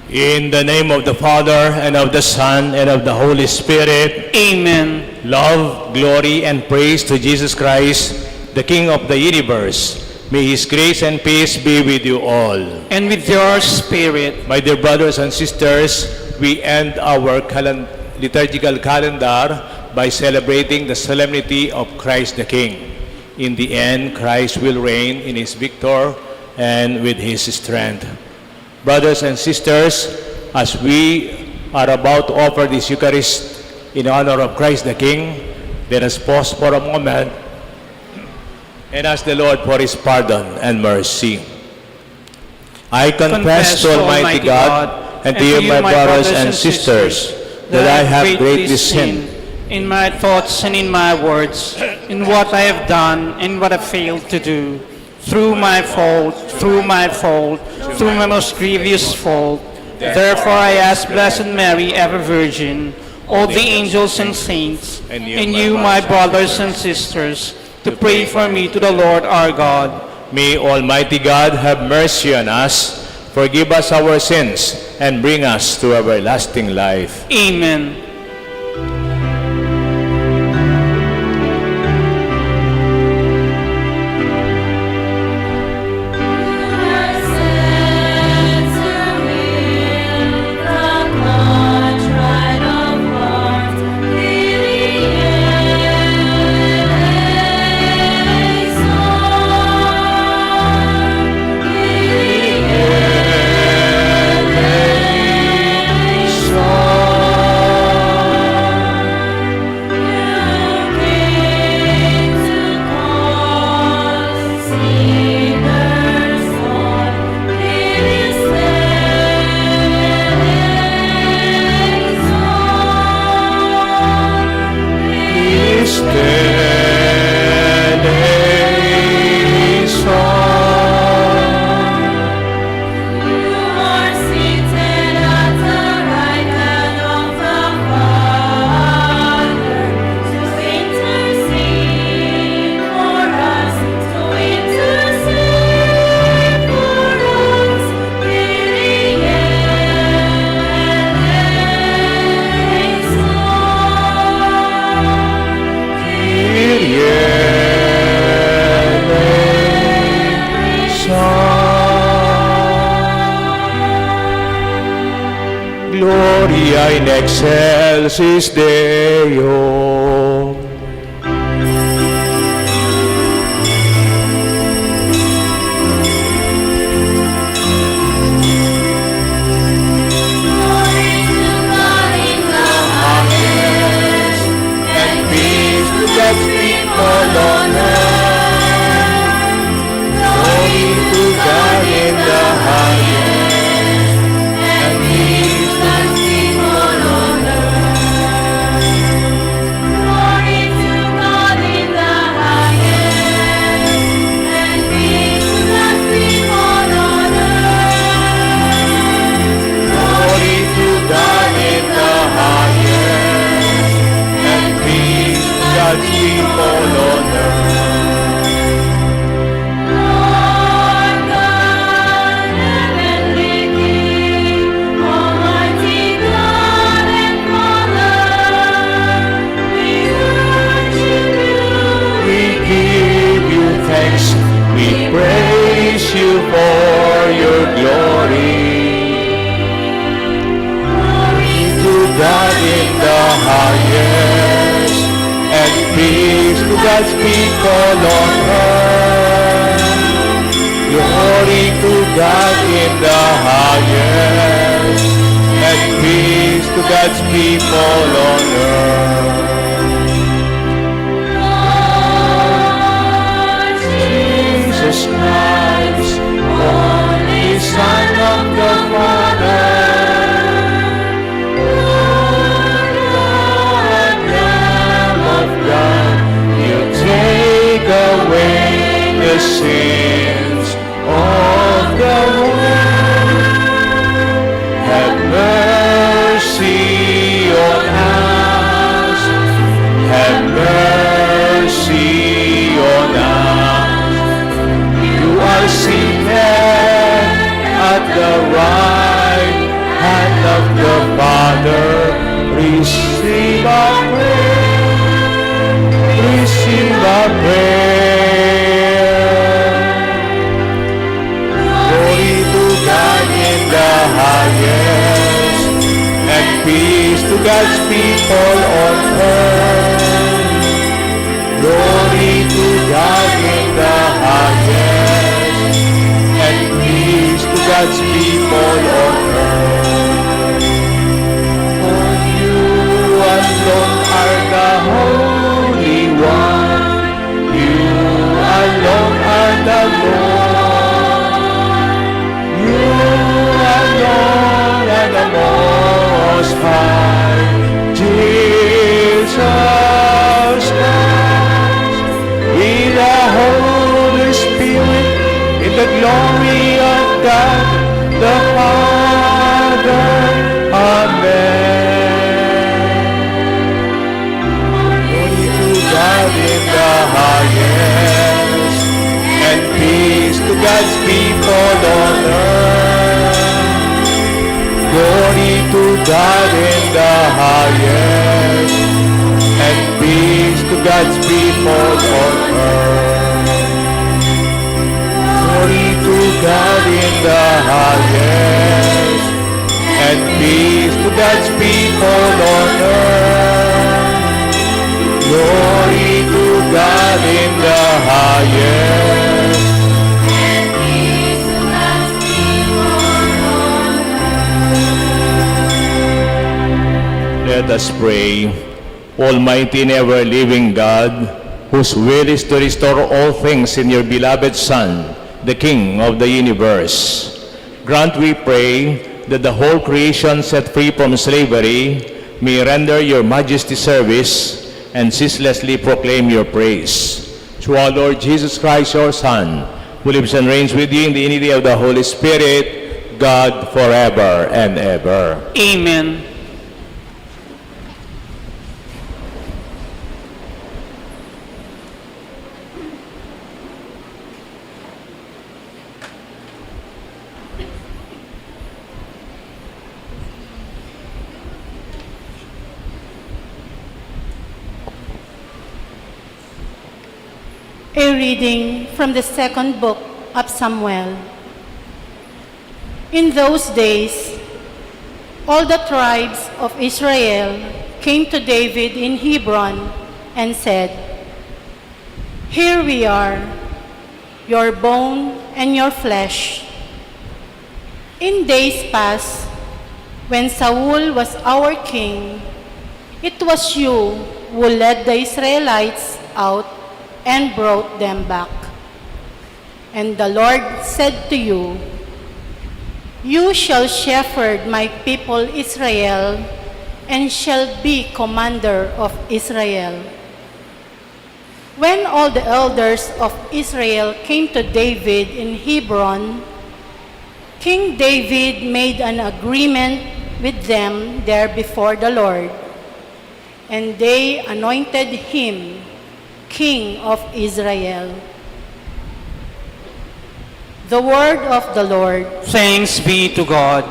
In the name of the Father, and of the Son, and of the Holy Spirit. Amen. Love, glory, and praise to Jesus Christ, the King of the universe. May His grace and peace be with you all. And with your spirit. My dear brothers and sisters, we end our liturgical calendar by celebrating the solemnity of Christ the King. In the end, Christ will reign in His victor and with His strength. Brothers and sisters, as we are about to offer this Eucharist in honor of Christ the King, let us pause for a moment and ask the Lord for His pardon and mercy. I confess to Almighty God and to you, my brothers and sisters, that I have greatly sinned in my thoughts and in my words, in what I have done and what I failed to do, through my fault, through my most grievous fault. Therefore I ask Blessed Mary, ever Virgin, all the angels and saints, and you, my brothers and sisters, to pray for me to the Lord our God. May Almighty God have mercy on us, forgive us our sins, and bring us to everlasting life. Amen. Gloria in excelsis Deo. God's people on earth. Glory to God in the highest, and peace to God's people on earth. Lord Jesus Christ, only Son of the Father, away the sins of the world. Have mercy on us. Have mercy on us. You are seated at the right the Father, receive our prayer, receive our prayer. Glory to God in the highest, and peace to God's people on earth. Glory to God in the highest, and peace to God's people on earth. For you alone are the Holy One, you alone are the Lord, you alone are the Most High, Jesus Christ, with the Holy Spirit, in the glory of God, the Father. Amen. Glory to God in the highest, and peace to God's people on earth. Glory to God in the highest, and peace to God's people on earth. Glory to God in the highest, and peace to God's people on earth. Glory to God in the highest, and peace to God's people on earth. Let us pray. Almighty and ever-living God, whose will is to restore all things in your beloved Son, the King of the universe, grant, we pray, that the whole creation set free from slavery may render your majesty service and ceaselessly proclaim your praise. Through our Lord Jesus Christ, your Son, who lives and reigns with you in the unity of the Holy Spirit, God, forever and ever. Amen. A reading from the second book of Samuel. In those days, all the tribes of Israel came to David in Hebron and said, "Here we are, your bone and your flesh. In days past, when Saul was our king, it was you who led the Israelites out and brought them back. And the Lord said to you, 'You shall shepherd my people Israel, and shall be commander of Israel.' When all the elders of Israel came to David in Hebron, King David made an agreement with them there before the Lord, and they anointed him King of Israel. The word of the Lord. Thanks be to God.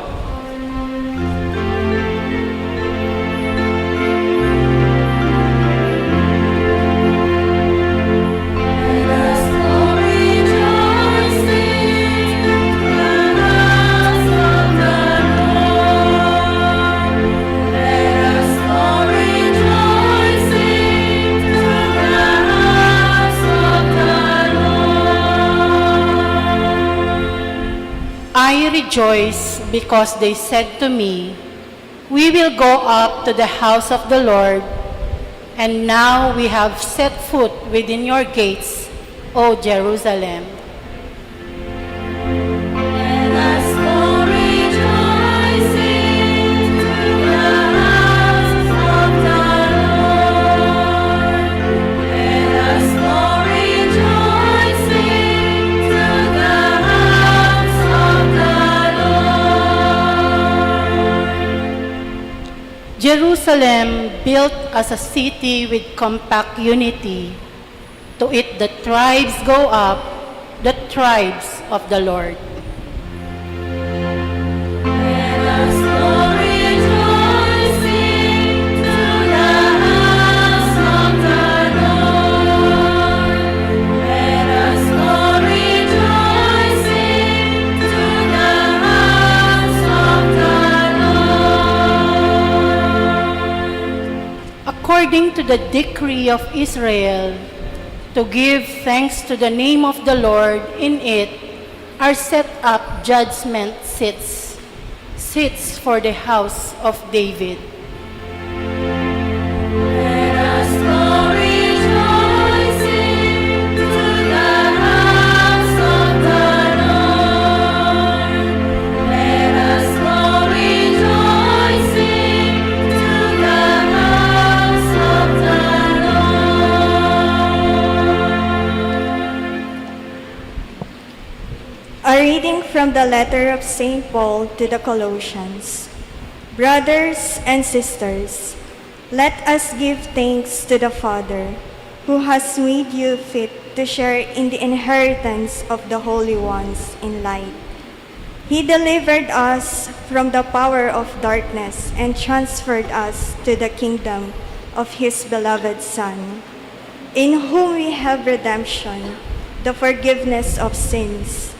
I rejoice because they said to me, 'We will go up to the house of the Lord,' and now we have set foot within your gates, O Jerusalem. Let us go rejoicing to the house of the Lord. Let us go rejoicing to the house of the Lord. Jerusalem, built as a city with compact unity, to it the tribes go up, the tribes of the Lord. Let us go rejoicing according to the decree of Israel, to give thanks to the name of the Lord. In it are set up judgment seats for the house of David. Let us go rejoicing to the house of the Lord. Let us go rejoicing to the house of the Lord. A reading from the letter of St. Paul to the Colossians. Brothers and sisters, let us give thanks to the Father, who has made you fit to share in the inheritance of the holy ones in light. He delivered us from the power of darkness and transferred us to the kingdom of His beloved Son, in whom we have redemption, the forgiveness of sins.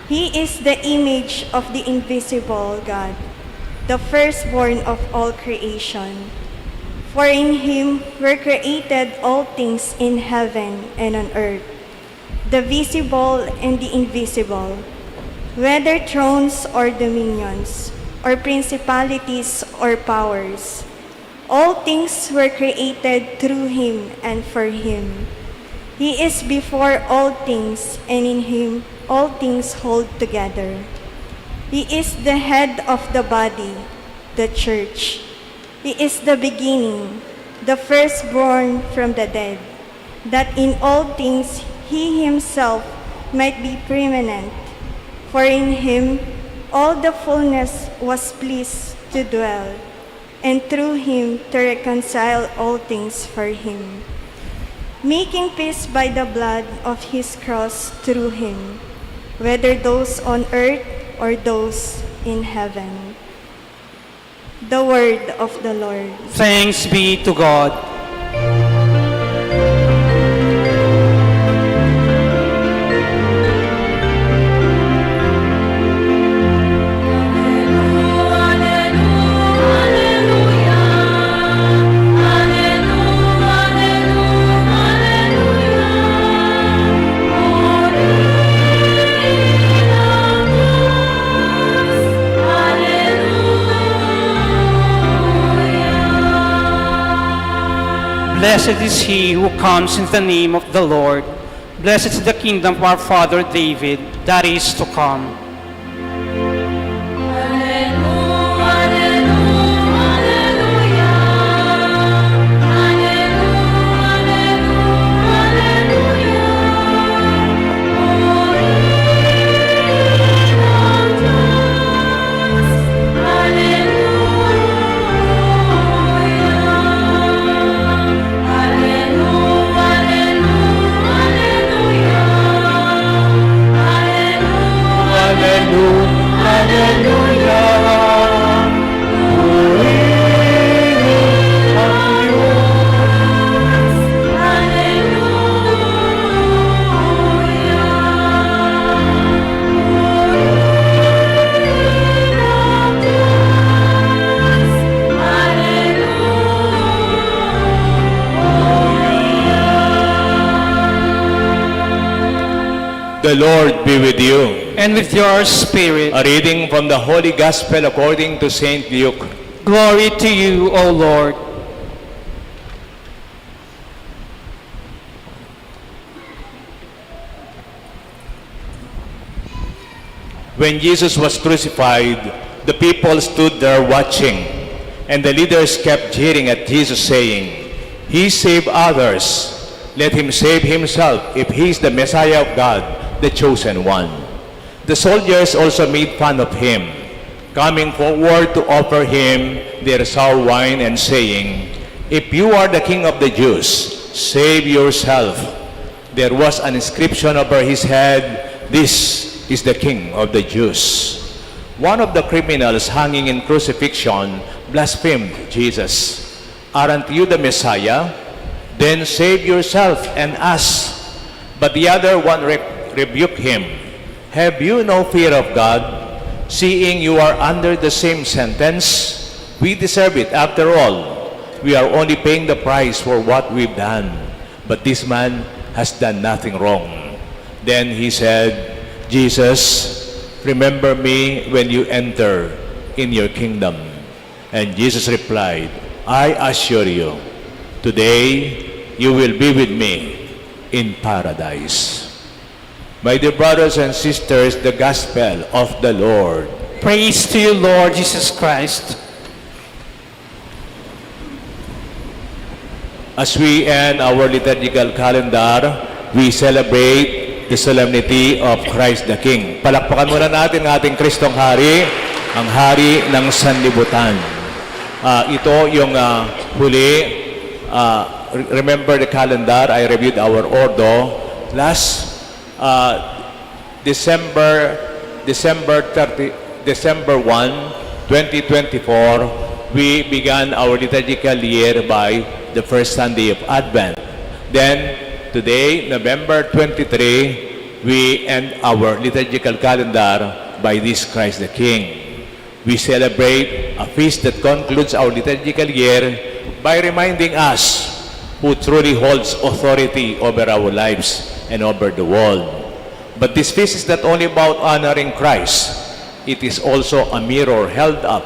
He is the image of the invisible God, the firstborn of all creation. For in Him were created all things in heaven and on earth, the visible and the invisible, whether thrones or dominions, or principalities or powers. All things were created through Him and for Him. He is before all things, and in Him all things hold together. He is the head of the body, the church. He is the beginning, the firstborn from the dead, that in all things He Himself might be preeminent. For in Him all the fullness was pleased to dwell, and through Him to reconcile all things for Him, making peace by the blood of His cross through Him, whether those on earth or those in heaven. The word of the Lord. Thanks be to God. Blessed is he who comes in the name of the Lord. Blessed is the kingdom of our father David that is to come. The Lord be with you. And with your spirit. A reading from the Holy Gospel according to St. Luke. Glory to you, O Lord. When Jesus was crucified, the people stood there watching, and the leaders kept jeering at Jesus, saying, "He saved others. Let him save himself if he is the Messiah of God, the chosen one." The soldiers also made fun of him, coming forward to offer him their sour wine and saying, "If you are the king of the Jews, save yourself." There was an inscription over his head, "This is the King of the Jews." One of the criminals hanging in crucifixion blasphemed Jesus. "Aren't you the Messiah? Then save yourself and us." But the other one rebuked him. "Have you no fear of God, seeing you are under the same sentence? We deserve it after all. we are only paying the price for what we've done. But this man has done nothing wrong. Then he said, Jesus, remember me when you enter in your kingdom. And Jesus replied, I assure you, today you will be with me in paradise. My dear brothers and sisters, the gospel of the Lord. Praise to you, Lord Jesus Christ. As we end our liturgical calendar, we celebrate the solemnity of Christ the King. Palakpakan muna natin ang ating Kristong Hari, ang Hari ng Sanlibutan. Ito yung huli. Remember the calendar, I reviewed our ordo. Last December 1, 2024, we began our liturgical year by the first Sunday of Advent. Then, today, November 23, we end our liturgical calendar by this Christ the King. We celebrate a feast that concludes our liturgical year by reminding us who truly holds authority over our lives and over the world. But this feast is not only about honoring Christ. It is also a mirror held up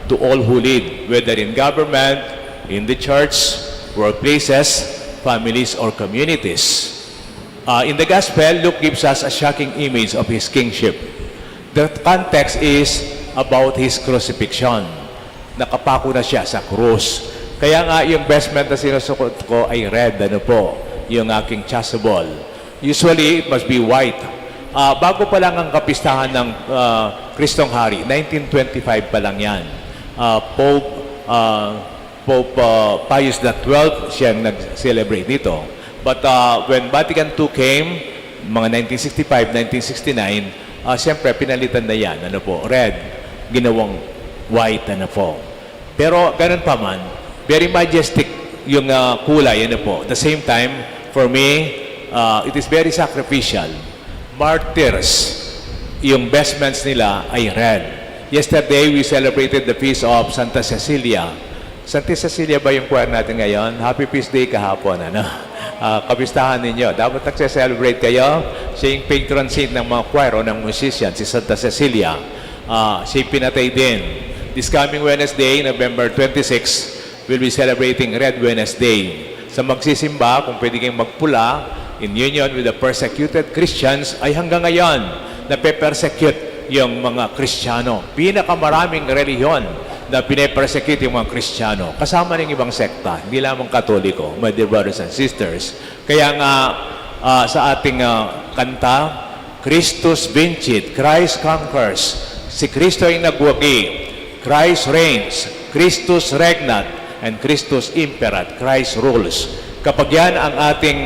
to all who lead, whether in government, in the church, workplaces, families, or communities. In the Gospel, Luke gives us a shocking image of his kingship. The context is about his crucifixion. Nakapako na siya sa krus. Kaya nga yung vestment na sinusuot ko ay red, yung aking chasuble. Usually, it must be white. Bago pa lang ang kapistahan ng Kristong Hari, 1925 pa lang yan. Pope Pius XII siyang nag-celebrate dito. But when Vatican II came, mga 1965, 1969, siyempre pinalitan na yan, red, ginawang white, Pero ganun pa man, very majestic yung kulay, At the same time, for me, it is very sacrificial. Martyrs, yung vestments nila ay red. Yesterday, we celebrated the feast of Santa Cecilia. Santa Cecilia ba yung choir natin ngayon? Happy Feast Day kahapon, kapistahan ninyo. Dapat nagse-celebrate kayo. Siya yung patron saint ng mga choir o ng musician, si Santa Cecilia. Siya pinatay din. This coming Wednesday, November 26, we'll be celebrating Red Wednesday. Sa magsisimba, kung pwede kayong magpula, in union with the persecuted Christians, ay hanggang ngayon, nape-persecute yung mga Kristiyano. Pinakamaraming reliyon na pine-persecute yung mga Kristiyano. Kasama ng ibang sekta, hindi lamang Katoliko, my dear brothers and sisters. Kaya nga, sa ating kanta, Christus vincit, Christ conquers. Si Kristo ay nagwagi, Christ reigns, Christus regnat, and Christus imperat, Christ rules. Kapag yan ang ating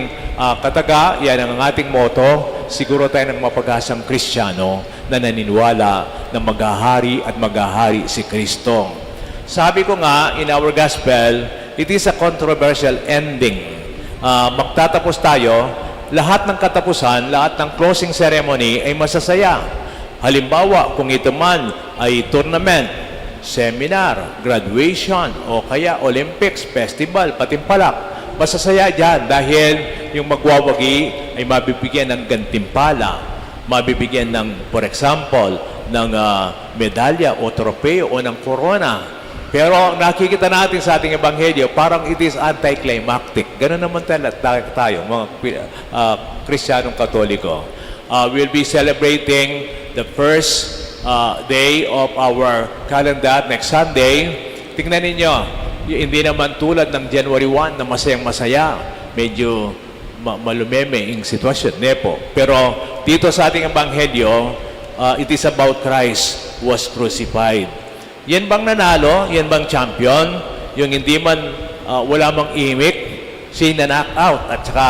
kataga, yan ang ating motto, siguro tayo ng mapag-asang Kristiyano na naniniwala na maghahari at maghahari si Kristo. Sabi ko nga, in our gospel, it is a controversial ending. Magtatapos tayo, lahat ng katapusan, lahat ng closing ceremony ay masasaya. Halimbawa, kung ito man ay tournament, seminar, graduation, o kaya Olympics, festival, patimpalak, masasaya dyan dahil yung magwawagi ay mabibigyan ng gantimpala, mabibigyan ng, for example, ng medalya o tropeo o ng corona. Pero nakikita natin sa ating ebanghelyo, parang it is anticlimactic. Ganun naman tayo, mga Kristiyanong Katoliko. We'll be celebrating the first day of our calendar next Sunday. Tingnan ninyo, hindi naman tulad ng January 1 na masayang-masaya. Medyo malumeme yung sitwasyon. Pero dito sa ating ebanghelyo, it is about Christ who was crucified. Yan bang nanalo? Yan bang champion? Yung hindi man, wala mang imik, siya na knock out. At saka,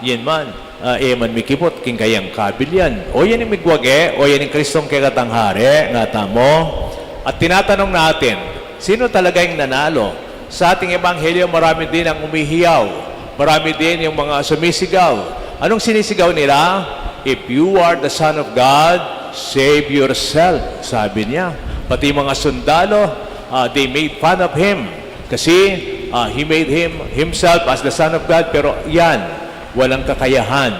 yan man, man mikipot, king kayang kabilyan. O yan yung migwage, o yan yung Kristong kagatanghari, nga tamo. At tinatanong natin, sino talaga yung nanalo? Sa ating ebanghelyo, marami din ang umihiyaw. Marami din yung mga sumisigaw. Anong sinisigaw nila? If you are the Son of God, save yourself, sabi niya. Pati mga sundalo, they made fun of him. Kasi He made himself as the Son of God, pero yan, walang kakayahan.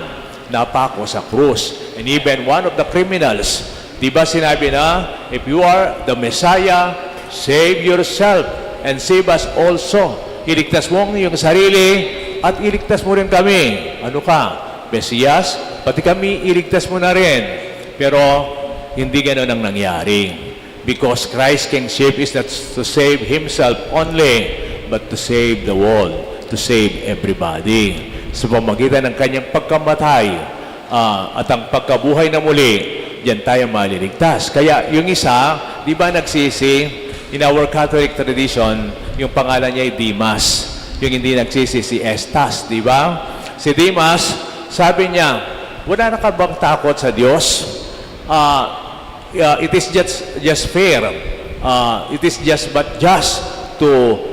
Napako sa krus. And even one of the criminals, di ba sinabi na, if you are the Messiah, save yourself and save us also. Iligtas mo ang iyong sarili at iligtas mo rin kami. Ano ka? Mesiyas, pati kami iligtas mo na rin. Pero hindi ganoon ang nangyari. Because Christ's kingship is not to save himself only, but to save the world, to save everybody. Sa pamagitan ng kanyang pagkamatay at ang pagkabuhay na muli, diyan tayo maliligtas. Kaya yung isa, di ba nagsisi, in our Catholic tradition, yung pangalan niya ay Dimas. Yung hindi nagsisi, si Estas, di ba? Si Dimas, sabi niya, wala na ka bang takot sa Diyos? It is just fair. It is just to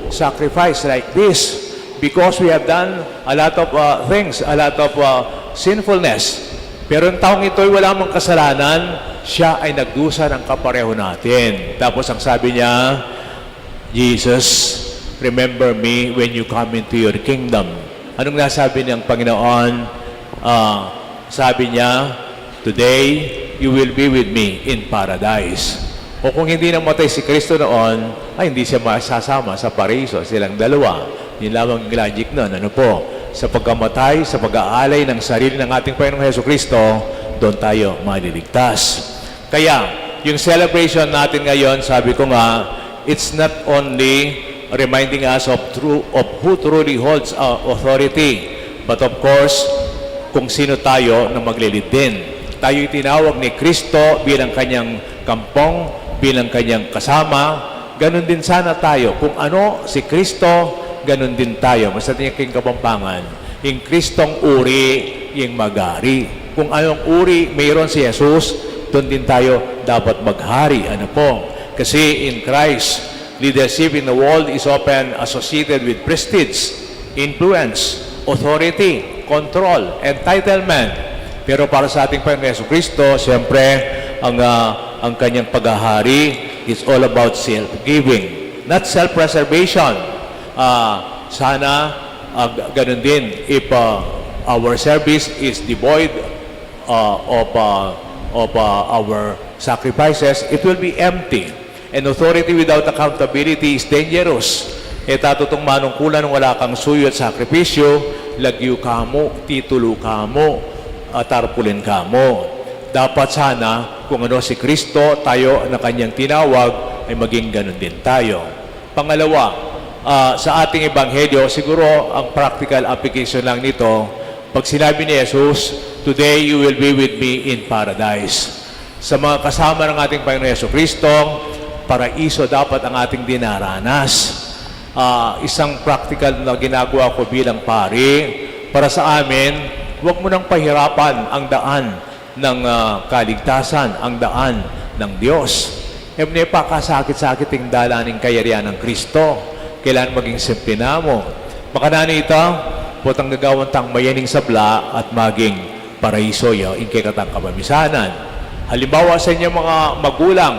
sacrifice like this because we have done a lot of things, a lot of sinfulness. Pero ang taong ito ay wala mang kasalanan, siya ay nagdusa ng kapareho natin. Tapos ang sabi niya, Jesus, remember me when you come into your kingdom. Anong nasabi niyang Panginoon? Sabi niya, today, you will be with me in paradise. O kung hindi namatay si Kristo noon, ay hindi siya masasama sa paraiso. Silang dalawa. Yun lamang yung logic nun. Ano po? Sa pagkamatay, sa pag-aalay ng sarili ng ating Panginoong Heso Kristo, doon tayo maliligtas. Kaya, yung celebration natin ngayon, sabi ko nga, it's not only reminding us of who truly holds authority, but of course, kung sino tayo na maglilid din. Tayo'y tinawag ni Kristo bilang kanyang kampong, bilang kanyang kasama. Ganon din sana tayo. Kung ano si Kristo, ganon din tayo. Basta niya king Kapampangan, yung Kristong uri, yung magari. Kung anong uri mayroon si Jesus, doon din tayo dapat maghari. Ano po? Kasi in Christ, leadership in the world is often associated with prestige, influence, authority, control, entitlement. Pero para sa ating Panginoon Yesu Kristo, siyempre, ang kanyang paghahari is all about self-giving, not self-preservation. Sana, ganun din, if our service is devoid of our sacrifices, it will be empty. And authority without accountability is dangerous. Tatutong manungkulan ng wala kang suyo at sakripisyo, lagyo ka mo, titulo ka mo, tarpulin ka mo. Dapat sana, kung ano si Kristo, tayo na kanyang tinawag, ay maging ganun din tayo. Pangalawa, sa ating ebanghelyo, siguro ang practical application lang nito, pag sinabi ni Jesus, today you will be with me in paradise. Sa mga kasama ng ating Panginoon Yesu Kristo, paraiso dapat ang ating dinaranas. Isang practical na ginagawa ko bilang pari, para sa amin, huwag mo nang pahirapan ang daan ng kaligtasan, ang daan ng Diyos. Hindi pa kasakit-sakit ang dalaning kayarihan ng Kristo. Kailan maging simplina mo. Makanani ito, putang gagawang tang mayaning sabla at maging paraiso yaw, inke katang kamamisanan. Halimbawa sa inyong mga magulang,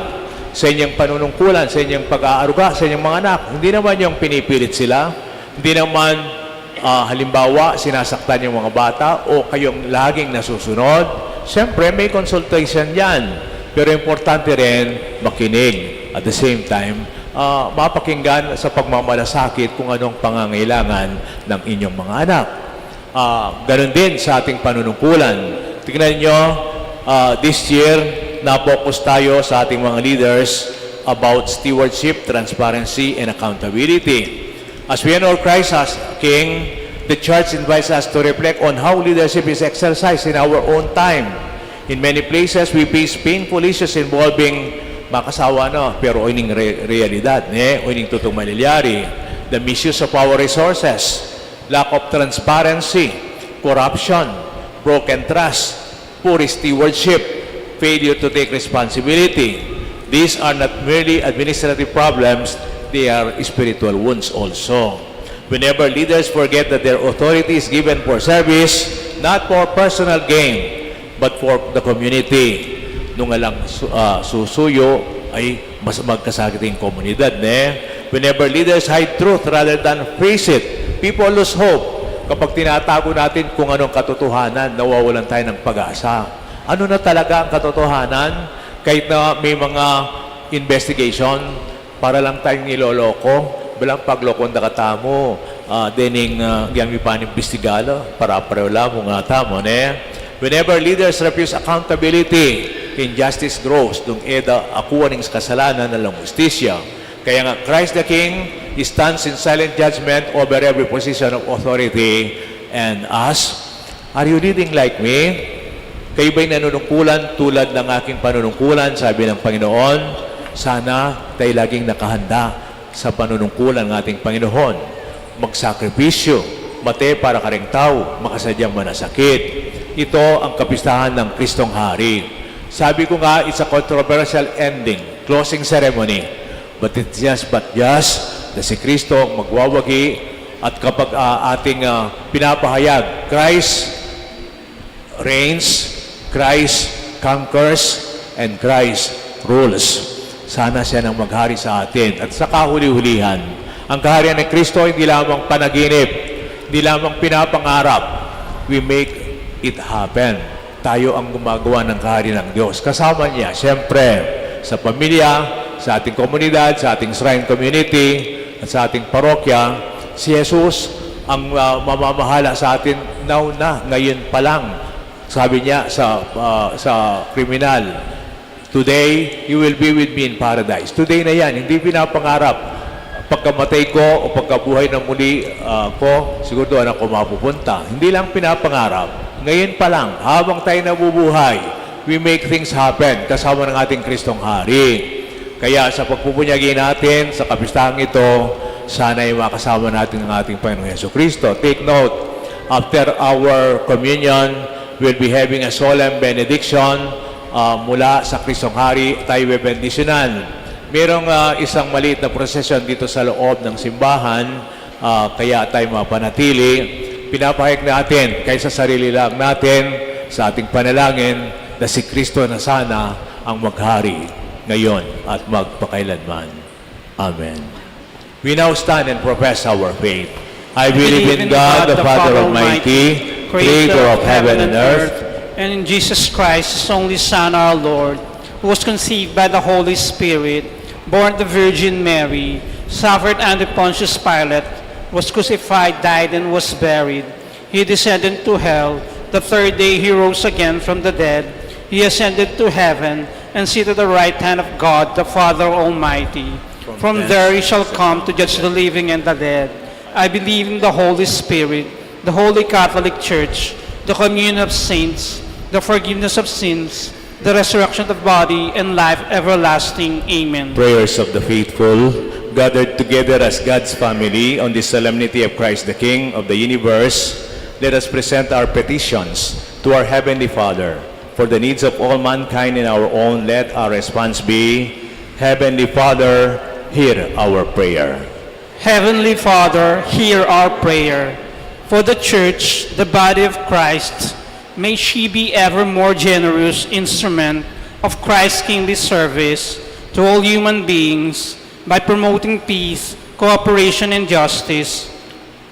sa inyong panunungkulan, sa inyong pag-aaruga, sa inyong mga anak, hindi naman yung pinipilit sila, hindi naman halimbawa, sinasaktan yung mga bata o kayong laging nasusunod, siyempre may consultation yan. Pero importante rin makinig. At the same time, mapakinggan sa pagmamalasakit kung anong pangangailangan ng inyong mga anak. Ganon din sa ating panunungkulan. Tingnan nyo, this year, na-focus tayo sa ating mga leaders about stewardship, transparency, and accountability. As we honor Christ as King, the Church invites us to reflect on how leadership is exercised in our own time. In many places, we face painful issues involving makasawa na, pero ining realidad, ining tutong malilyari, the misuse of our resources, lack of transparency, corruption, broken trust, poor stewardship, failure to take responsibility. These are not merely administrative problems, they are spiritual wounds also. Whenever leaders forget that their authority is given for service, not for personal gain, but for the community. Nung alang susuyo ay mas magkasakit yung komunidad, Whenever leaders hide truth rather than face it, people lose hope. Kapag tinatago natin kung anong katotohanan, nawawalan tayo ng pag-asa. Ano na talaga ang katotohanan? Kahit na may mga investigation, para lang tayong niloloko, bilang paglokon da katamo, dening gyami panimbestigalo, para parewala mo nga tamo, ne? Whenever leaders refuse accountability, injustice grows, dung eda akuaning kasalanan na lang justisya. Kaya nga, Christ the King stands in silent judgment over every position of authority. And us, are you leading like me? Kayo ba'y nanunungkulan tulad ng aking panunungkulan? Sabi ng Panginoon, sana tayo laging nakahanda sa panunungkulan ng ating Panginoon. Magsakripisyo, mate para karing tao, makasadyang manasakit. Ito ang kapistahan ng Kristong Hari. Sabi ko nga, it's a controversial ending, closing ceremony. But it's just na si Kristo ang magwawagi at kapag ating pinapahayag, Christ reigns, Christ conquers, and Christ rules. Sana siya nang maghari sa atin. At sa kahuli-hulihan, ang kaharian ng Kristo hindi lamang panaginip, hindi lamang pinapangarap. We make it happen. Tayo ang gumagawa ng kaharian ng Diyos. Kasama niya, siyempre, sa pamilya, sa ating komunidad, sa ating shrine community, at sa ating parokya, si Jesus ang mamamahala sa atin now na, ngayon pa lang. Sabi niya sa kriminal, today, you will be with me in paradise. Today na yan, hindi pinapangarap. Pagkamatay ko o pagkabuhay na muli ko, siguro doon ako mapupunta. Hindi lang pinapangarap. Ngayon pa lang, habang tayo nabubuhay, we make things happen kasama ng ating Kristong Hari. Kaya sa pagpupunyagi natin, sa kapistahang ito, sana ay makasama natin ang ating Panginoong Yesu Kristo. Take note, after our communion, we'll be having a solemn benediction mula sa Kristong Hari. Tayo bebendisyonan. Merong isang maliit na prosesyon dito sa loob ng simbahan, kaya tayo mapanatili. Pinapahayag natin kaysa sarili lang natin sa ating panalangin na si Kristo na sana ang maghari ngayon at magpakailanman. Amen. We now stand and profess our faith. I believe in God, the Father Almighty, creator of heaven and earth, and in Jesus Christ, His only Son, our Lord, who was conceived by the Holy Spirit, born of the Virgin Mary, suffered under Pontius Pilate, was crucified, died, and was buried. He descended to hell. The third day He rose again from the dead. He ascended to heaven and seated at the right hand of God, the Father Almighty. From there He shall come to judge the living and the dead. I believe in the Holy Spirit, the Holy Catholic Church, the communion of saints, the forgiveness of sins, the resurrection of the body, and life everlasting. Amen. Prayers of the faithful, gathered together as God's family on the solemnity of Christ the King of the universe, let us present our petitions to our Heavenly Father. For the needs of all mankind and our own, let our response be, Heavenly Father, hear our prayer. Heavenly Father, hear our prayer. For the Church, the body of Christ, may she be ever more generous instrument of Christ's kingly service to all human beings by promoting peace, cooperation, and justice.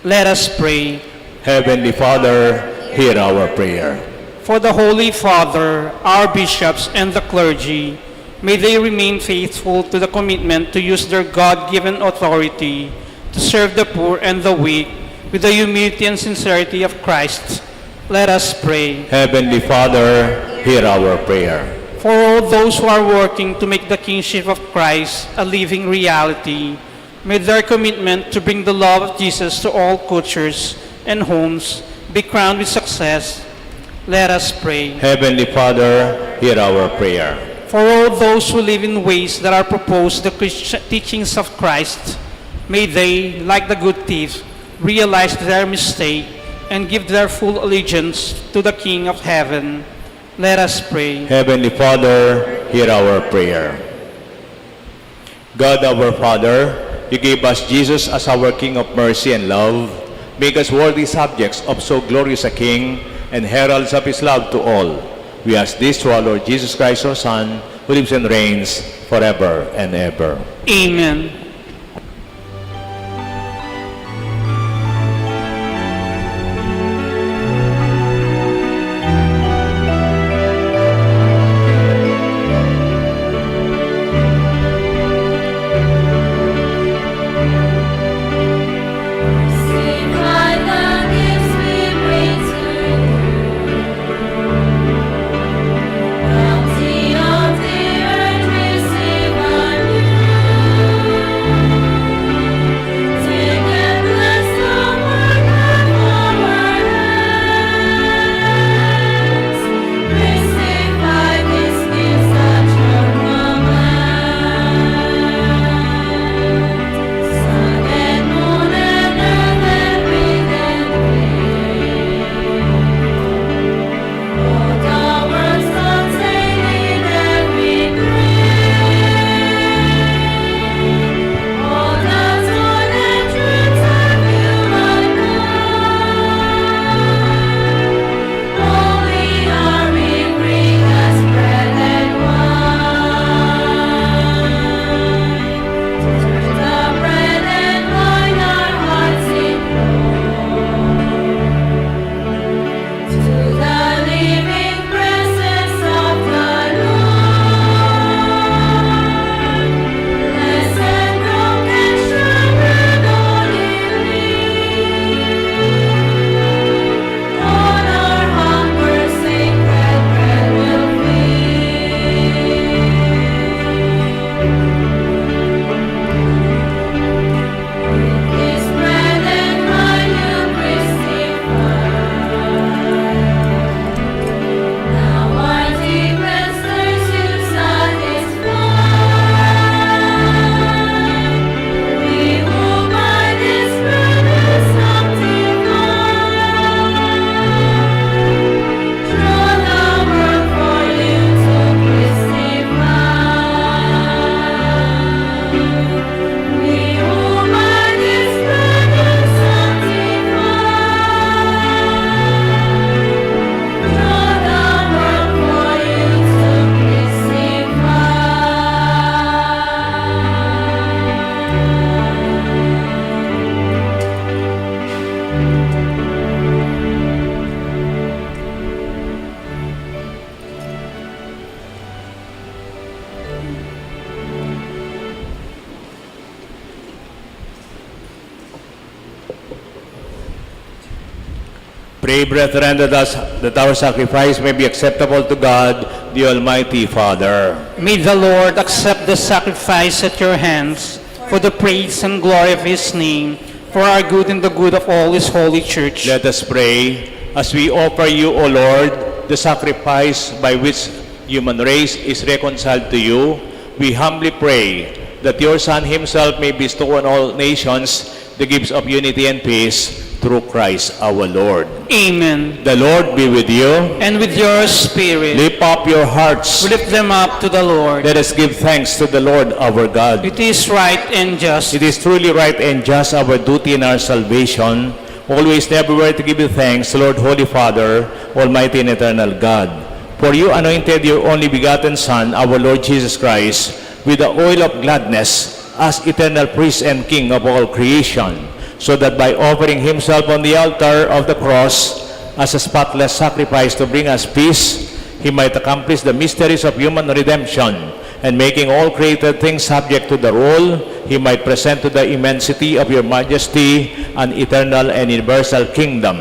Let us pray. Heavenly Father, hear our prayer. For the Holy Father, our bishops, and the clergy, may they remain faithful to the commitment to use their God-given authority to serve the poor and the weak with the humility and sincerity of Christ. Let us pray. Heavenly Father, hear our prayer. For all those who are working to make the kingship of Christ a living reality, may their commitment to bring the love of Jesus to all cultures and homes be crowned with success. Let us pray. Heavenly Father, hear our prayer. For all those who live in ways that are proposed the Christian teachings of Christ, may they, like the good thief, realize their mistake and give their full allegiance to the King of heaven. Let us pray. Heavenly Father, hear our prayer. God our Father, You gave us Jesus as our King of mercy and love. Make us worthy subjects of so glorious a King and heralds of His love to all. We ask this through our Lord Jesus Christ, our Son, who lives and reigns forever and ever. Amen. Pray, brethren, that our sacrifice may be acceptable to God, the Almighty Father. May the Lord accept the sacrifice at your hands for the praise and glory of his name, for our good and the good of all his holy church. Let us pray. As we offer you, O Lord, the sacrifice by which human race is reconciled to you, we humbly pray that your Son himself may bestow on all nations the gifts of unity and peace through Christ our Lord. Amen. The Lord be with you. And with your spirit, Lift up your hearts. lift them up to the Lord. Let us give thanks to the Lord our God. It is right and just. It is truly right and just, our duty and our salvation, always and everywhere to give you thanks, Lord, Holy Father, Almighty and eternal God. For you anointed your only begotten Son, our Lord Jesus Christ, with the oil of gladness as eternal priest and king of all creation, so that by offering himself on the altar of the cross as a spotless sacrifice to bring us peace, he might accomplish the mysteries of human redemption, and making all created things subject to the rule, he might present to the immensity of your majesty an eternal and universal kingdom,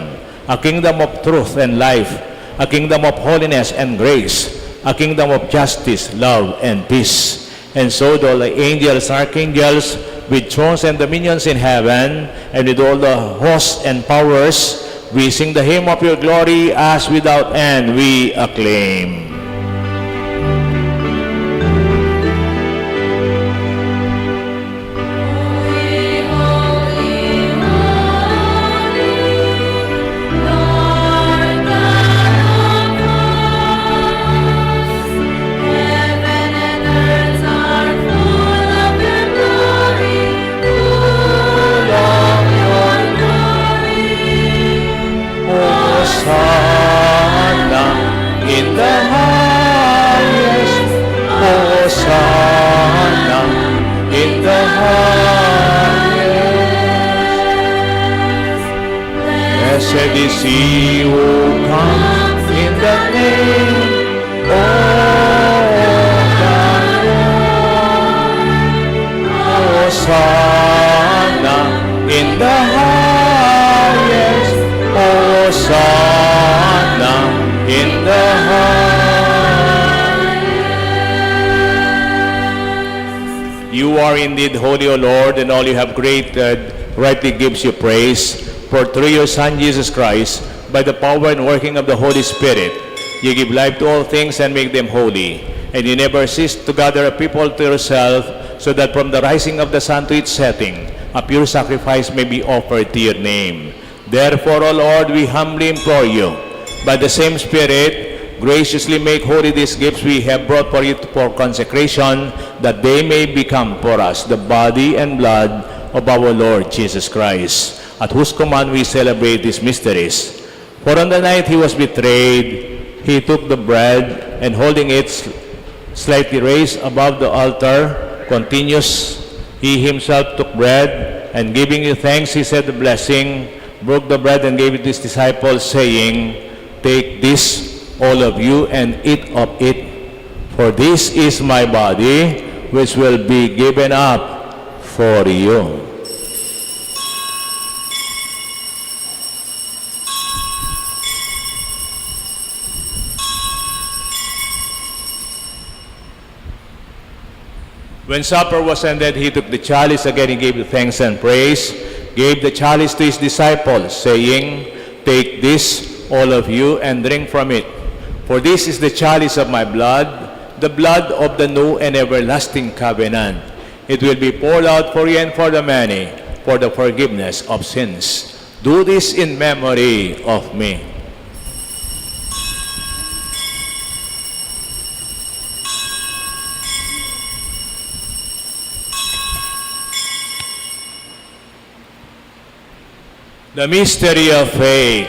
a kingdom of truth and life, a kingdom of holiness and grace, a kingdom of justice, love, and peace. And so do all the angels and archangels, with thrones and dominions in heaven, and with all the hosts and powers, we sing the hymn of your glory as without end we acclaim. Blessed is he who comes in the name of the Lord. Hosanna in the highest. Hosanna in the highest. You are indeed holy, O Lord, and all you have created rightly gives you praise. For through your Son, Jesus Christ, by the power and working of the Holy Spirit, you give life to all things and make them holy. And you never cease to gather a people to yourself, so that from the rising of the sun to its setting, a pure sacrifice may be offered to your name. Therefore, O Lord, we humbly implore you, by the same Spirit, graciously make holy these gifts we have brought for you for consecration, that they may become for us the body and blood of our Lord Jesus Christ, at whose command we celebrate these mysteries. For on the night he was betrayed, he took the bread, and holding it slightly raised above the altar, continuous, he himself took bread, and giving you thanks, he said the blessing, broke the bread, and gave it to his disciples, saying, "Take this, all of you, and eat of it, for this is my body, which will be given up for you." When supper was ended, he took the chalice again, he gave the thanks and praise, gave the chalice to his disciples, saying, "Take this, all of you, and drink from it. For this is the chalice of my blood, the blood of the new and everlasting covenant. It will be poured out for you and for the many, for the forgiveness of sins. Do this in memory of me." The mystery of faith.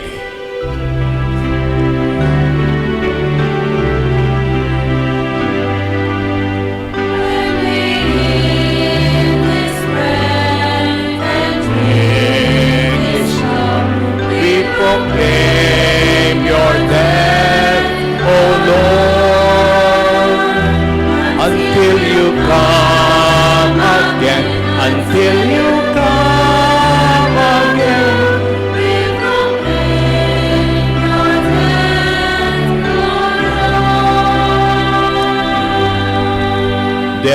We proclaim your death, O Lord, until you come again, until you come again.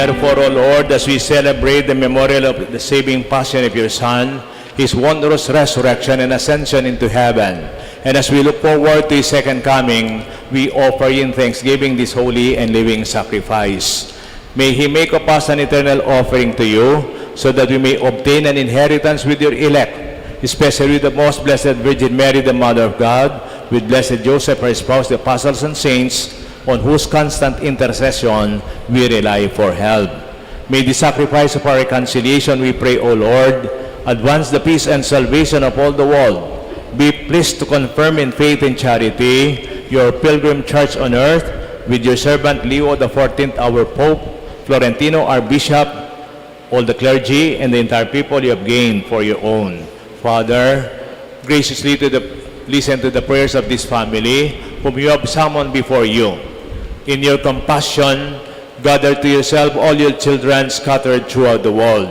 Therefore, O Lord, as we celebrate the memorial of the saving passion of your Son, his wondrous resurrection and ascension into heaven, and as we look forward to his second coming, we offer in thanksgiving this holy and living sacrifice. May he make of us an eternal offering to you, so that we may obtain an inheritance with your elect, especially with the most blessed Virgin Mary, the Mother of God, with blessed Joseph, her spouse, the apostles and saints, on whose constant intercession we rely for help. May the sacrifice of our reconciliation, we pray, O Lord, advance the peace and salvation of all the world. Be pleased to confirm in faith and charity your pilgrim church on earth, with your servant Leo XIV, our Pope, Florentino, our Bishop, all the clergy, and the entire people you have gained for your own. Father, graciously listen to the prayers of this family, whom you have summoned before you. In your compassion, gather to yourself all your children scattered throughout the world.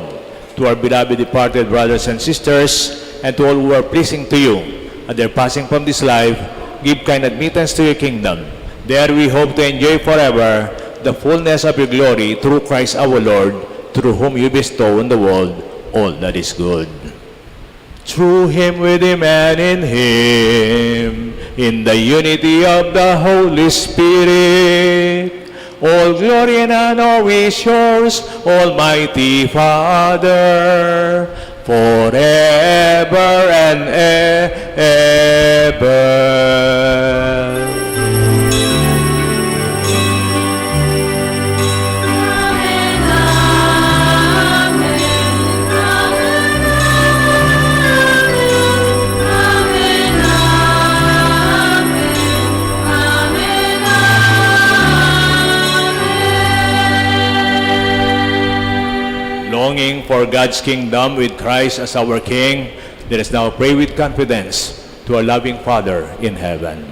To our beloved departed brothers and sisters, and to all who are pleasing to you, at their passing from this life, give kind admittance to your kingdom. There we hope to enjoy forever the fullness of your glory through Christ our Lord, through whom you bestow on the world all that is good. Through him, with him, and in him, in the unity of the Holy Spirit, all glory and honor is yours, Almighty Father, forever and ever. Longing for God's kingdom with Christ as our King, let us now pray with confidence to our loving Father in heaven.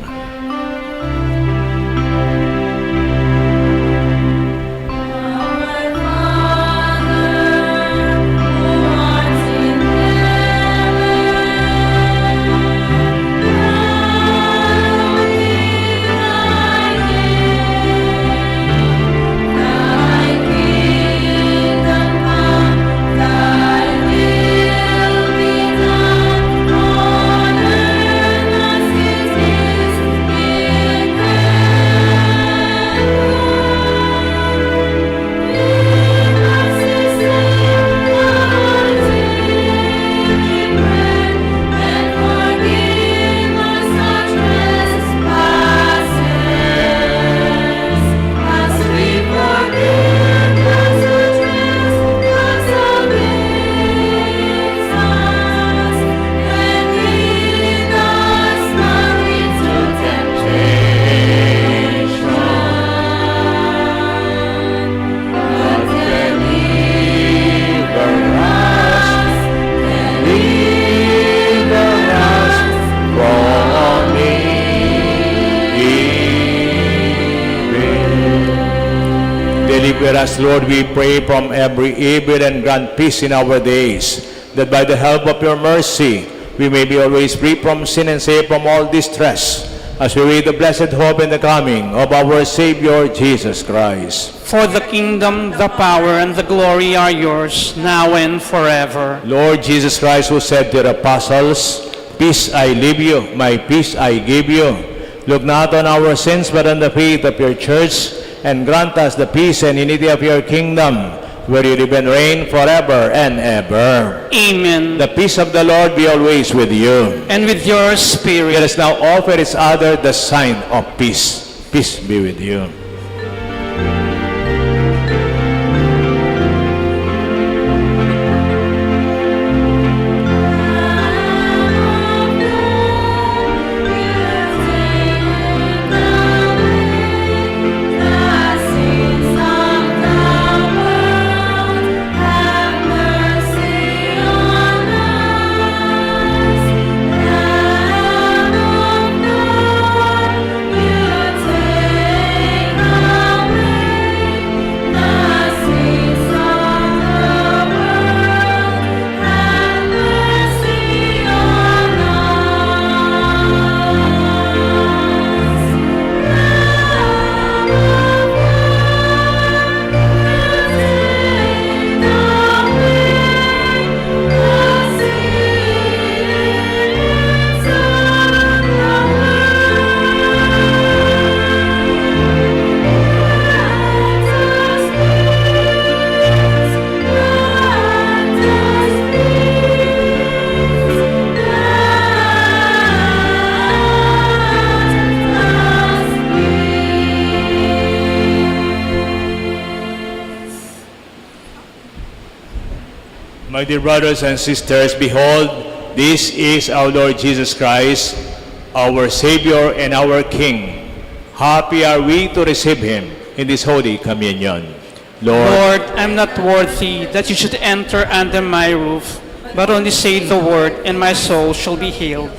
Deliver us, Lord, we pray, from every evil, and grant peace in our days, that by the help of your mercy we may be always free from sin and safe from all distress, as we wait the blessed hope and the coming of our Savior Jesus Christ. For the kingdom, the power, and the glory are yours, now and forever. Lord Jesus Christ, who said to the apostles, "Peace I leave you, my peace I give you," look not on our sins, but on the faith of your church, and grant us the peace and unity of your kingdom, where you live and reign forever and ever. Amen. The peace of the Lord be always with you. And with your spirit. Let us now offer each other the sign of peace. Peace be with you. My dear brothers and sisters, behold, this is our Lord Jesus Christ, our Savior and our King. Happy are we to receive him in this Holy Communion. Lord, I'm not worthy that you should enter under my roof, but only say the word, and my soul shall be healed.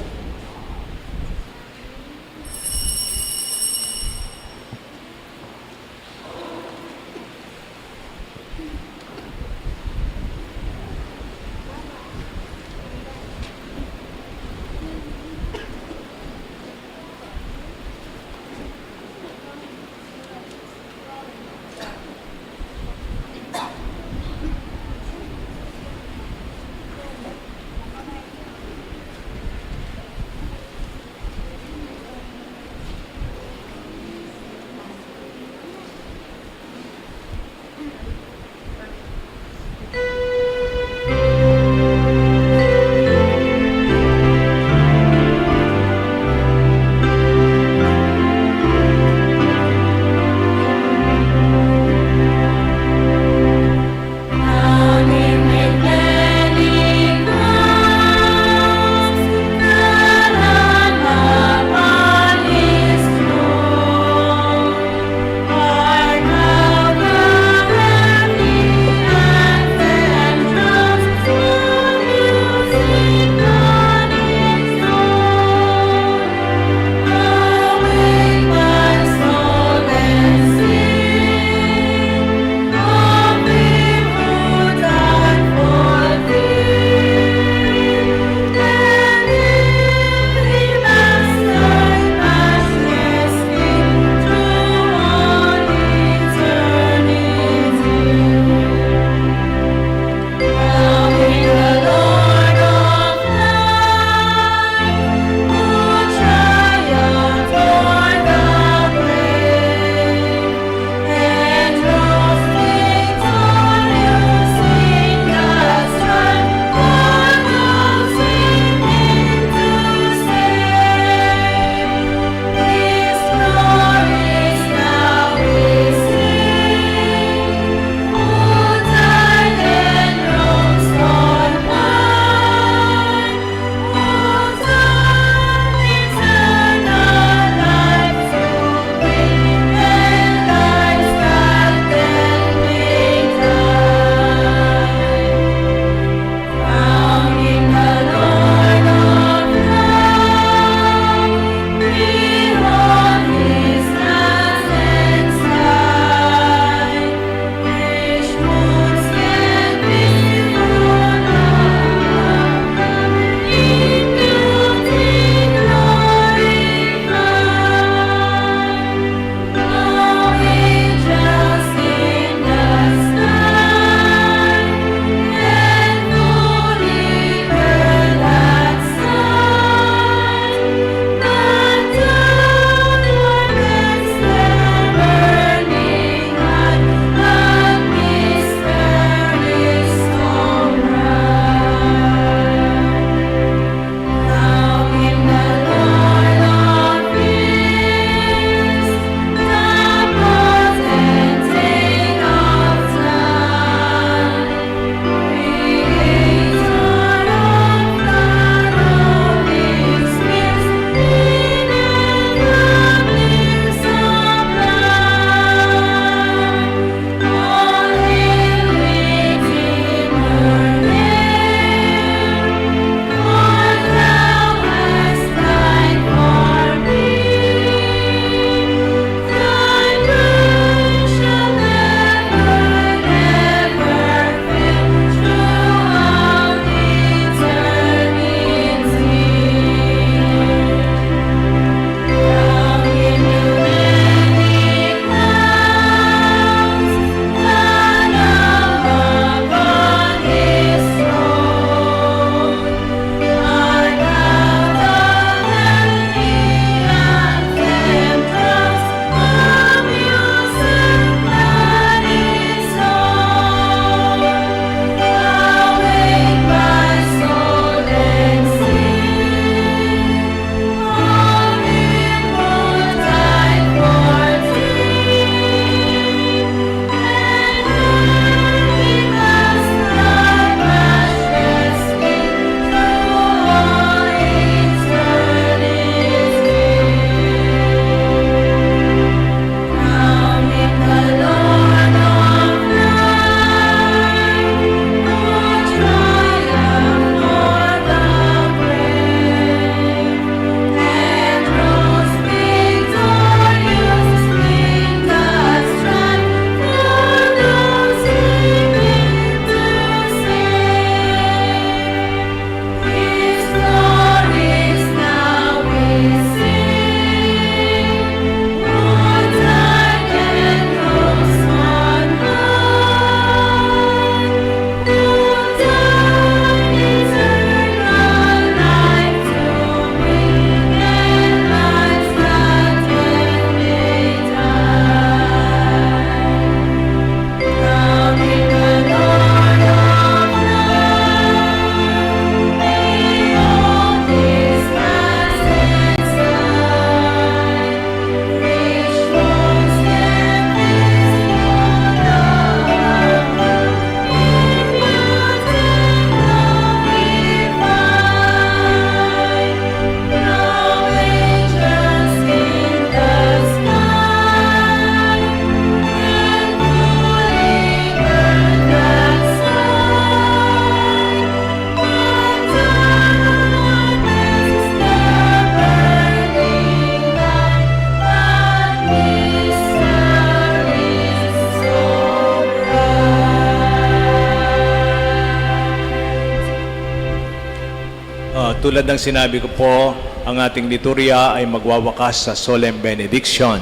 Tulad ng sinabi ko po, ang ating liturya ay magwawakas sa solemn benediction.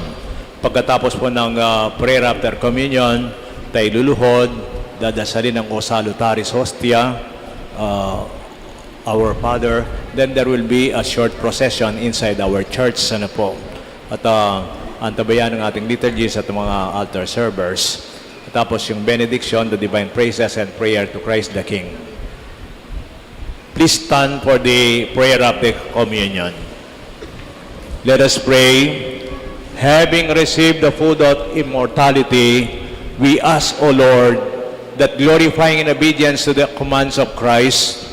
Pagkatapos po ng prayer after communion, tayo luluhod, dadasalin ang O Salutaris Hostia, our Father, then there will be a short procession inside our church. Sana po. At antabayan ng ating liturgies at mga altar servers. At tapos yung benediction, the divine praises and prayer to Christ the King. Please stand for the prayer of the communion. Let us pray. Having received the food of immortality, we ask, O Lord, that glorifying in obedience to the commands of Christ,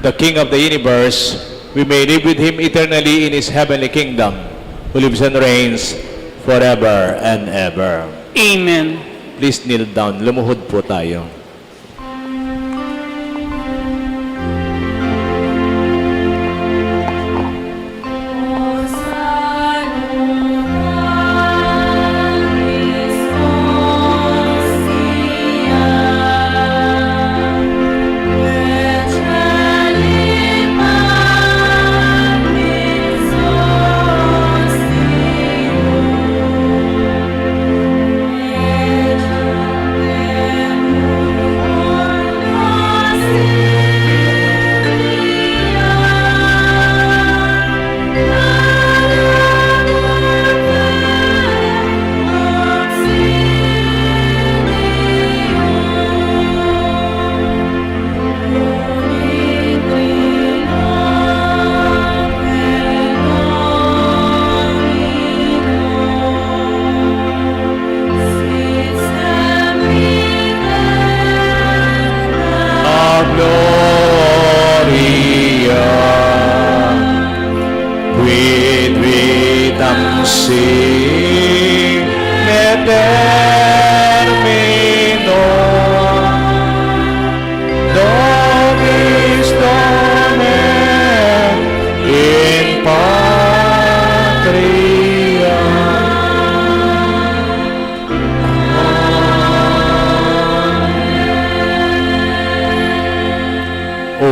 the King of the universe, we may live with Him eternally in His heavenly kingdom, who lives and reigns forever and ever. Amen. Please kneel down. Lumuhod po tayo.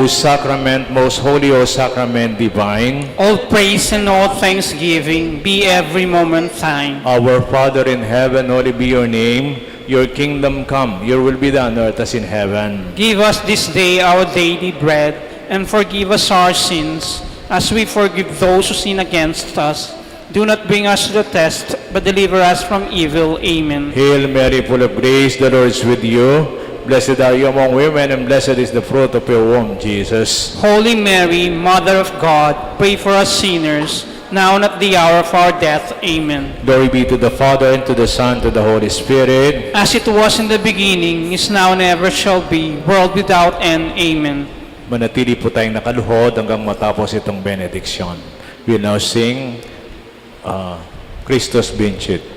O Sacrament, most holy O Sacrament divine, All praise and all thanksgiving be every moment thine. our Father in heaven, holy be your name. Your kingdom come, your will be done on earth as in heaven. Give us this day our daily bread, and forgive us our sins, as we forgive those who sin against us. Do not bring us to the test, but deliver us from evil. Amen. Hail Mary, full of grace, the Lord is with you. Blessed are you among women, and blessed is the fruit of your womb, Jesus. Holy Mary, Mother of God, pray for us sinners, now and at the hour of our death. Amen. Glory be to the Father, and to the Son, and to the Holy Spirit. As it was in the beginning, is now, and ever shall be, world without end. Amen. Manatili po tayong nakaluhod hanggang matapos itong benediction. We now sing Christus Vincit. Christus,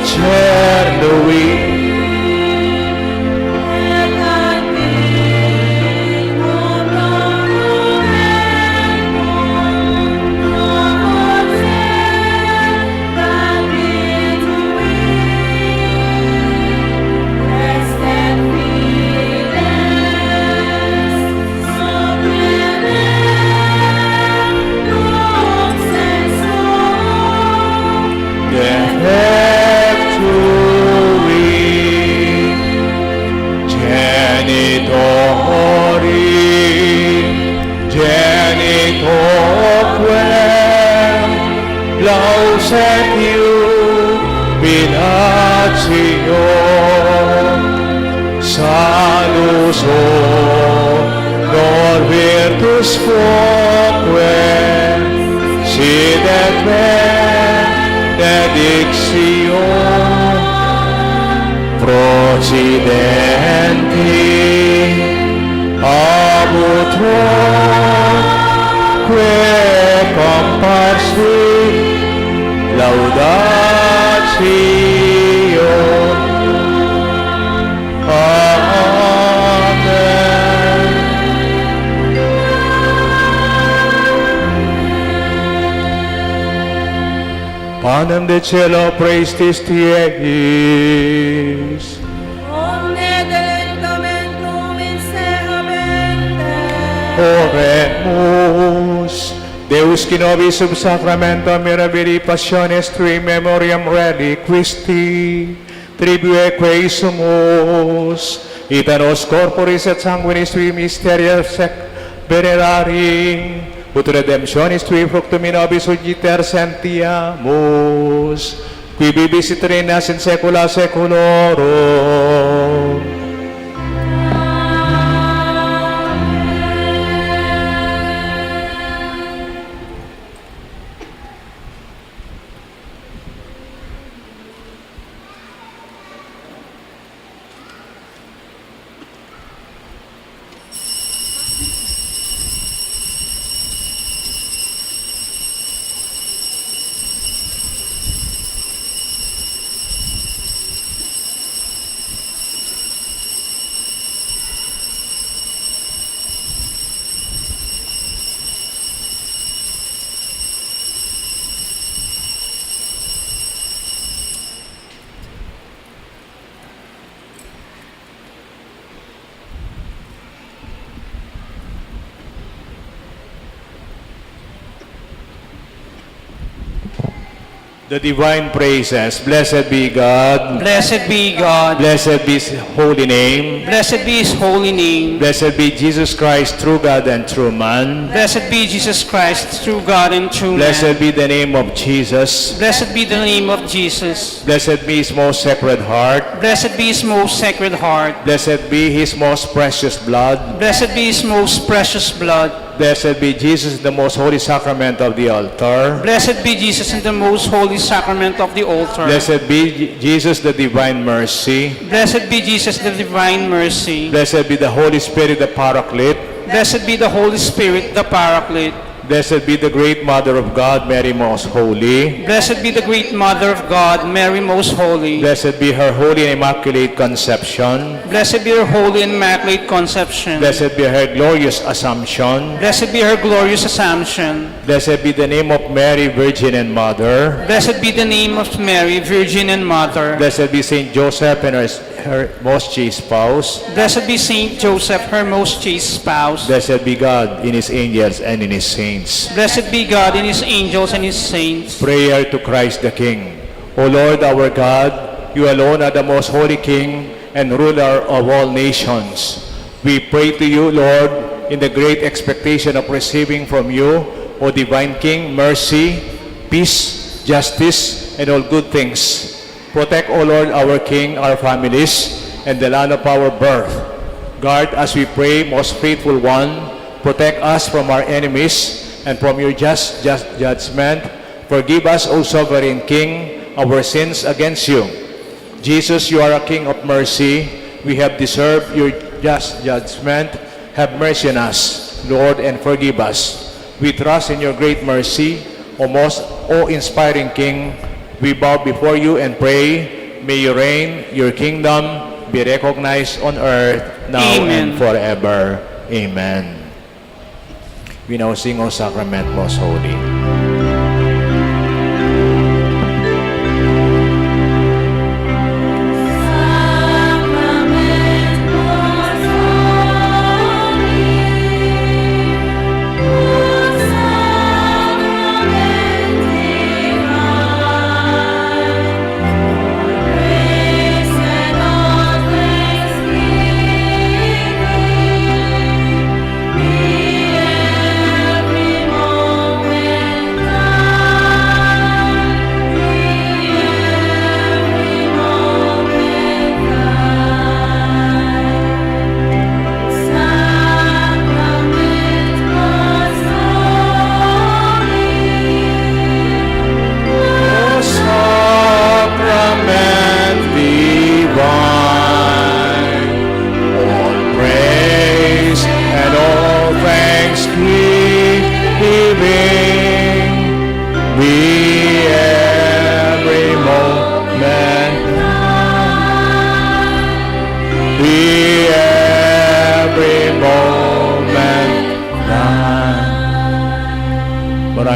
share the weak. Set you pinagsiyo sa Luzon, nor virtus quoque, sidet benedictio, procidenti, abutro, que comparsi, Laudatio. Amen. Panem de cielo praestis Tieis. Omne delectamentum in se habente. Oremus. Deus qui nobis sub sacramento mirabili passiones tui memoriam reliquisti, tribueque sumus, ita nos corporis et sanguinis tui mysteria sec venerari, ut redemptionis tui fructum in nobis ugiter sentiamus, qui vivis et reinas in saecula saeculorum. The divine praises. Blessed be God. Blessed be God. Blessed be His holy name. Blessed be His holy name. Blessed be Jesus Christ, true God and true man. Blessed be Jesus Christ, true God and true Blessed man. be the name of Jesus. Blessed be the name of Jesus. Blessed be His most sacred heart. Blessed be His most sacred heart. Blessed be His most precious blood. Blessed be His most precious blood. Blessed be Jesus, the most holy sacrament of the altar. Blessed be Jesus in the most holy sacrament of the altar. Blessed be Jesus, the divine mercy. Blessed be Jesus, the divine mercy. Blessed be the Holy Spirit, the Paraclete. Blessed be the Holy Spirit, the Paraclete. Blessed be the great Mother of God, Mary most holy. Blessed be the great Mother of God, Mary most holy. Blessed be her holy and immaculate conception. Blessed be her holy and immaculate conception. Blessed be her glorious assumption. Blessed be her glorious assumption. Blessed be the name of Mary, Virgin and Mother. Blessed be the name of Mary, Virgin and Mother. Blessed be Saint Joseph and her most chaste spouse. Blessed be Saint Joseph, her most chaste spouse. Blessed be God in His angels and in His saints. Blessed be God in His angels and His saints. Prayer to Christ the King. O Lord our God, you alone are the most holy King and ruler of all nations. We pray to you, Lord, in the great expectation of receiving from you, O divine King, mercy, peace, justice, and all good things. Protect, O Lord, our King, our families, and the land of our birth. Guard, as we pray, most faithful one, protect us from our enemies and from your just judgment. Forgive us, O sovereign King, our sins against you. Jesus, you are a King of mercy. We have deserved your just judgment. Have mercy on us, Lord, and forgive us. We trust in your great mercy, O most awe-inspiring King. We bow before you and pray May you reign, your kingdom be recognized on earth now Amen. and forever. Amen. We now sing, O Sacrament most holy.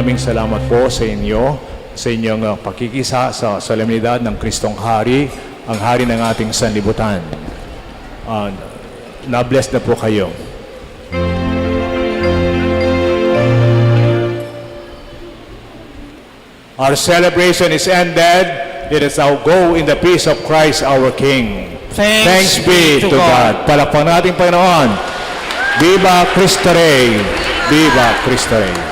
Maraming salamat po sa inyo, sa inyong pakikisa sa solemnidad ng Kristong Hari, ang Hari ng ating sanlibutan. Na-bless na po kayo. Our celebration is ended. Let us now go in the peace of Christ our King. Thanks be to God. Palakpan natin Panginoon. Viva Cristo Rey! Viva Cristo Rey!